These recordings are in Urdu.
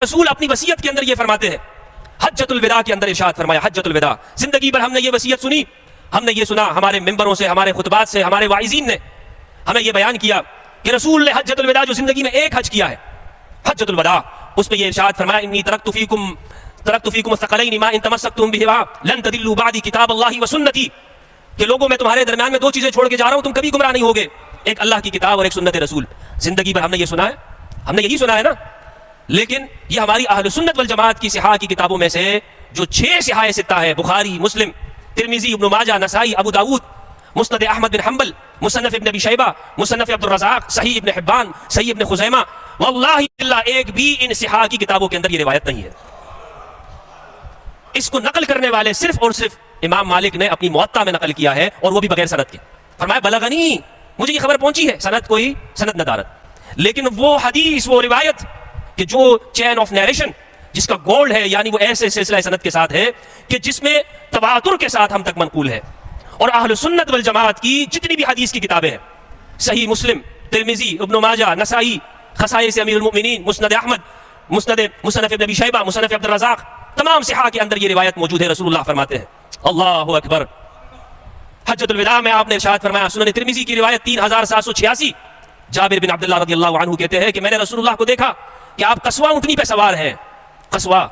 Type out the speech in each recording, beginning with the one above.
رسول اپنی وصیت کے اندر یہ فرماتے ہیں، حجۃ الوداع کے اندر ارشاد فرمایا، حجۃ الوداع، زندگی بھر ہم نے یہ وصیت سنی، ہم نے یہ سنا ہمارے ممبروں سے، ہمارے خطبات سے، ہمارے واعظین نے ہمیں یہ بیان کیا کہ رسول نے حجۃ الوداع جو زندگی میں ایک حج کیا ہے، حجۃ الوداع، اس پہ یہ ارشاد فرمایا، انی ترکت فیکم الثقلین ما ان تمسکتم بہما لن تضلوا بعدی کتاب اللہ و سنتی، کہ لوگوں میں تمہارے درمیان میں دو چیزیں چھوڑ کے جا رہا ہوں، تم کبھی گمراہ نہیں ہوگے، ایک اللہ کی کتاب اور ایک سنت رسول۔ زندگی بھر ہم نے یہ سنا ہے، ہم نے یہی سنا ہے نا، لیکن یہ ہماری اہل سنت والجماعت کی صحاح کی کتابوں میں سے جو 6 صحاح ستہ ہے، بخاری، مسلم، ترمذی، ابن ماجہ، نسائی، ابو داؤد، مسند احمد بن حنبل، مصنف ابن ابی شیبہ، مصنف عبد الرزاق، صحیح ابن حبان، صحیح ابن خزیمہ، واللہ الا ایک بھی ان صحاح کی کتابوں کے اندر یہ روایت نہیں ہے۔ اس کو نقل کرنے والے صرف اور صرف امام مالک نے اپنی موطا میں نقل کیا ہے، اور وہ بھی بغیر سند کے۔ فرمایا بلغنی، مجھے یہ خبر پہنچی ہے، سند کوئی سند ندارت، لیکن وہ حدیث، وہ روایت کہ جو چین آف نیریشن جس کا گولڈ ہے، یعنی وہ ایسے سلسلہ سند کے ساتھ ہے کہ جس میں تواتر کے ساتھ ہم تک منقول ہے، اور اہل سنت والجماعت کی جتنی بھی حدیث کی کتابیں ہیں، صحیح مسلم، ترمذی، ابن ماجہ، نسائی، خصائص امیر المؤمنین، مسند احمد، مصنف ابن ابی شیبہ، مصنف عبد الرزاق، تمام صحاح کے اندر یہ روایت موجود ہے۔ رسول اللہ فرماتے ہیں، اللہ اکبر، حجۃ الوداع میں آپ نے ارشاد فرمایا، سنن ترمذی کی روایت 3786، جابر بن عبداللہ رضی اللہ عنہ کہتے ہیں کہ میں نے رسول اللہ کو دیکھا کہ آپ قصوہ اونٹنی پہ سوار ہیں، قصوہ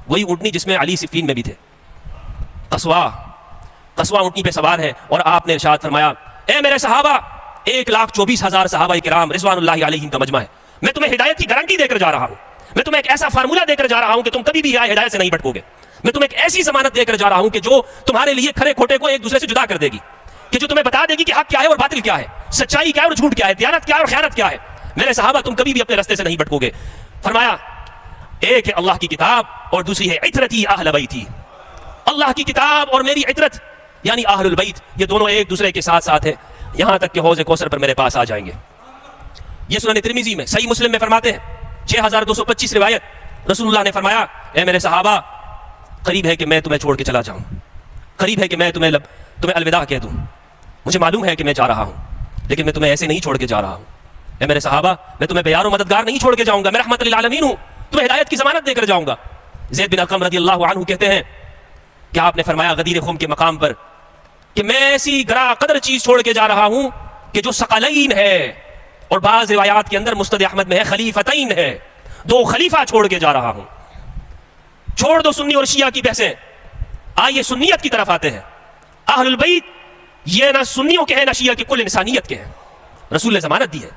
وہی اونٹنی جس میں علی صفین میں بھی تھے، قصوہ اونٹنی پہ سوار ہے، اور آپ نے ارشاد فرمایا، اے میرے صحابہ، 1,24,000 صحابہ کرام رضوان اللہ علیہم کا مجمع ہے، میں تمہیں ہدایت کی گارنٹی دے کر جا رہا ہوں، میں تمہیں ایک ایسا فارمولہ دے کر جا رہا ہوں کہ تم کبھی بھی رائے ہدایت سے نہیں بھٹکو گے، میں تمہیں ایک ایسی ضمانت دے کر جا رہا ہوں کہ جو تمہارے لیے کھرے کھوٹے کو ایک دوسرے سے جدا کر دے گی، کہ جو تمہیں بتا دے گی کہ حق کیا ہے اور باطل کیا ہے، سچائی کیا ہے اور جھوٹ کیا ہے، دیانت کیا ہے اور خیانت کیا ہے۔ میرے صحابہ، تم کبھی بھی اپنے راستے سے نہیں بھٹکو گے۔ فرمایا، ایک ہے اللہ کی کتاب اور دوسری ہے عطرتی اہل بیتی، اللہ کی کتاب اور میری عطرت یعنی اہل البیت، یہ دونوں ایک دوسرے کے ساتھ ساتھ ہیں، یہاں تک کہ حوض کوثر پر میرے پاس آ جائیں گے۔ یہ سنن ترمذی میں، صحیح مسلم میں فرماتے ہیں، 6225 روایت، رسول اللہ نے فرمایا، اے میرے صحابہ، قریب ہے کہ میں تمہیں چھوڑ کے چلا جاؤں، قریب ہے کہ میں تمہیں الوداع کہہ دوں، مجھے معلوم ہے کہ میں جا رہا ہوں، لیکن میں تمہیں ایسے نہیں چھوڑ کے جا رہا ہوں۔ اے میرے صحابہ، میں تمہیں بیار و مددگار نہیں چھوڑ کے جاؤں گا، میں رحمت للعالمین ہوں، تمہیں ہدایت کی ضمانت دے کر جاؤں گا۔ زید بن ارقم رضی اللہ عنہ کہتے ہیں کہ آپ نے فرمایا غدیر خم کے مقام پر کہ میں ایسی گراں قدر چیز چھوڑ کے جا رہا ہوں کہ جو ثقلین ہے، اور بعض روایات کے اندر مسند احمد میں ہے خلیفتین ہے، 2 خلیفہ چھوڑ کے جا رہا ہوں۔ چھوڑ دو سنی اور شیعہ کی بحثیں، آئیے سنیت کی طرف آتے ہیں۔ اہل البیت یہ نہ سنیوں کے ہیں نہ شیعہ کے، کل انسانیت کے ہیں، رسول نے ضمانت دی ہے۔